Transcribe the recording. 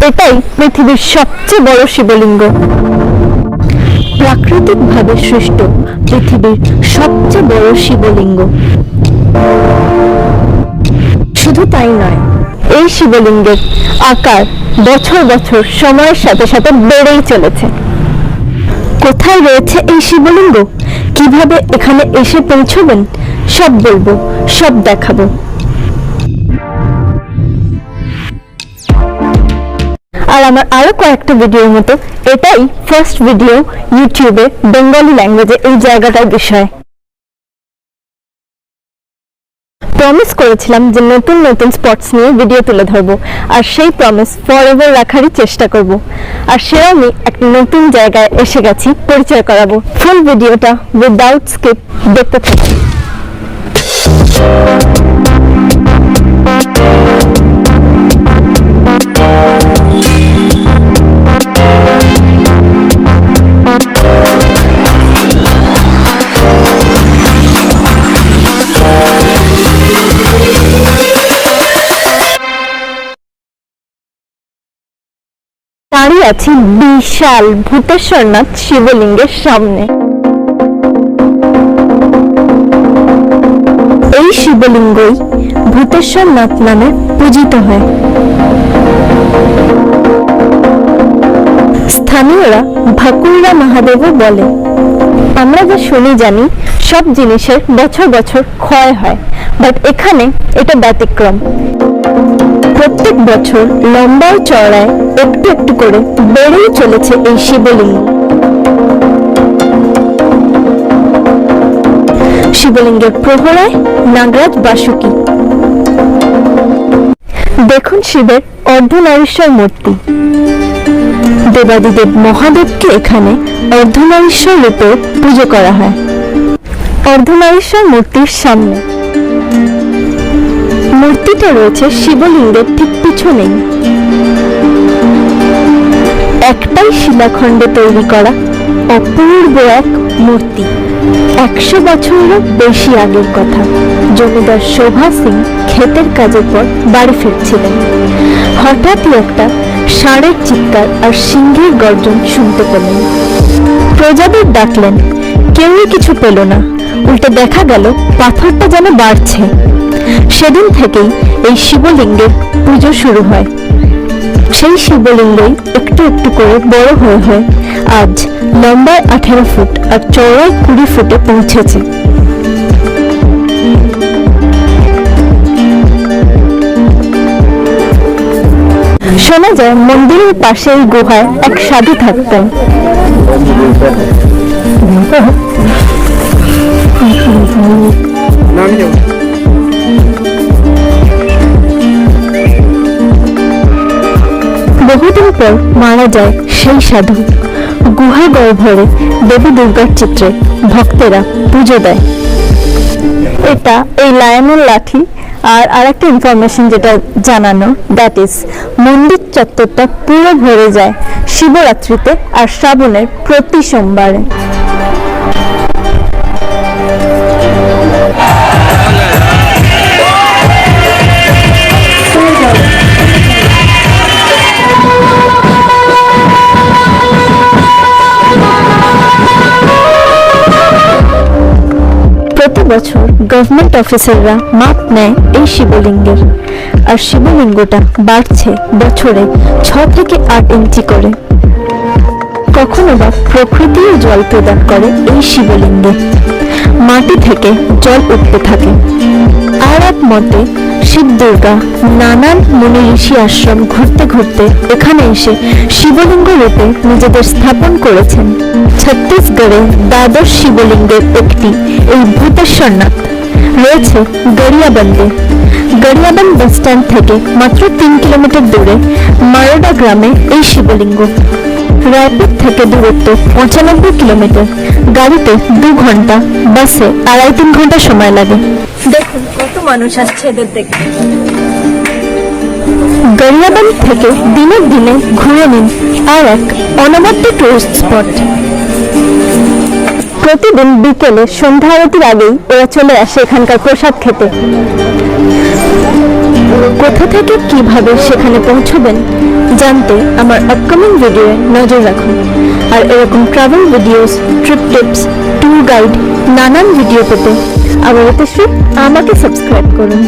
এটাই পৃথিবীর সবচেয়ে বড় শিবলিঙ্গ, প্রাকৃতিকভাবে সৃষ্ট পৃথিবীর সবচেয়ে বড় শিবলিঙ্গ। শুধু তাই নয়, এই শিবলিঙ্গের আকার বছর বছর সময়ের সাথে সাথে বেড়েই চলেছে। কোথায় রয়েছে এই শিবলিঙ্গ, কিভাবে এখানে এসে পৌঁছবেন, সব বলবো, সব দেখাবো। আর আমার আরো কয়েকটা ভিডিওর মতো এটাই ফার্স্ট ভিডিও ইউটিউবে বেঙ্গলি ল্যাঙ্গুয়েজে এই জায়গাটার বিষয়ে। প্রমিস করেছিলাম যে নতুন নতুন স্পটস নিয়ে ভিডিও তুলে ধরবো, আর সেই প্রমিস ফরএভার রাখারই চেষ্টা করব। আর সেও আমি একটা নতুন জায়গায় এসে গেছি, পরিচয় করাবো। ফুল ভিডিওটা উইদাউট স্কিপ দেখতে থাকুন। দাঁড়িয়ে আছি বিশাল ভূতেশ্বরনাথ শিবলিঙ্গের সামনে। এই শিবলিঙ্গই ভূতেশ্বরনাথ নামে পূজিত হয়। স্থানীয়রা ভাকুররা মহাদেবও বলে। আমরা যা শুনি জানি সব জিনিসের বছর বছর ক্ষয় হয়, বাট এখানে এটা ব্যতিক্রম। প্রত্যেক বছর লম্বায় চওড়ায় একটু একটু করে বেড়েই চলেছে এই শিবলিঙ্গ। শিবলিঙ্গের প্রহরায় নাগরাজ বাসুকি। দেখুন শিবের অর্ধনারীশ্বর মূর্তি। দেবাদিদেব মহাদেবকে এখানে অর্ধনারীশ্বর রূপে পুজো করা হয়। অর্ধনারীশ্বর মূর্তির সামনে মূর্তিটা রয়েছে শিবলিঙ্গের ঠিক পিছনেই। একটাই শিলাখণ্ডে তৈরি করা অপূর্ব এক মূর্তি। 100 বছরেরও বেশি আগের কথা। জমিদার শোভা সিং ক্ষেতের কাজের পর বাড়ি ফিরছিলেন। হঠাৎই একটা ষাঁড়ের চিৎকার আর সিংহের গর্জন শুনতে পেলেন। প্রজাদের ডাকলেন, কেউই কিছু পেল না। উল্টে দেখা গেল পাথরটা যেন বাড়ছে। সেদিন থেকেই এই শিবলিঙ্গের পুজো শুরু হয়। সেই শিবলিঙ্গই একটু একটু করে বড় হয়ে হয়ে আজ লম্বায় 18 ফুট আর চওড়ায় 20 ফুটে পৌঁছেছে। শোনা যায় মন্দিরের পাশে এই গুহায় এক সাধু থাকতেন। বহুদিন পর মারা যায় সেই সাধু। গুহা গহ্বরে দেবী দুর্গার চিত্রে ভক্তেরা পুজো দেয়। এটা এই লায়নের লাঠি। আর আরেকটা ইনফরমেশন যেটা জানানো, দ্যাট ইজ মন্দির চত্বরটা পুরো ভরে যায় শিবরাত্রিতে আর শ্রাবণের প্রতি সোমবারে। প্রতি বছর গভর্নমেন্ট অফিসাররা মাপ নেয় এই শিবলিঙ্গের, আর শিবলিঙ্গটা বাড়ছে বছরে 6 থেকে 8 ইঞ্চি করে। কখনো বা প্রকৃতিও জল প্রদান করে এই শিবলিঙ্গে। মাটি থেকে জল উঠতে থাকে। আর এক মতে শিব দুর্গা নানান মুনি ঋষি আশ্রম ঘুরতে ঘুরতে এখানে এসে শিবলিঙ্গ রূপে নিজেদের স্থাপন করেছেন। ছত্তিশগড়ে দ্বাদশ শিবলিঙ্গের একটি এই ভূতেশ্বরনাথ রয়েছে গড়িয়াবন্দে। গড়িয়াবন্দ বাস স্ট্যান্ড থেকে মাত্র 3 কিলোমিটার দূরে মারোডা গ্রামে এই শিবলিঙ্গ। রায়পুর থেকে দূরত্ব 95 কিলোমিটার। গাড়িতে 2 ঘন্টা, বাসে 2.5-3 ঘন্টা সময় লাগে। দেখুন কত মানুষ আসছে এদের দেখতে। গড়িয়াবন্দ থেকে দিনের দিনে ঘুরে নিন আর এক অনবদ্য টুরিস্ট স্পট। প্রতিদিন বিকেলে সন্ধ্যা আরতির আগেই ওরা চলে আসে এখানকার প্রসাদ খেতে। কোথা থেকে কিভাবে সেখানে পৌঁছবেন জানতে আমার আপকামিং ভিডিওয়ে নজর রাখুন। আর এরকম travel videos, trip tips, tour guide, নানান ভিডিও পেতে আমাকে সাবস্ক্রাইব করুন।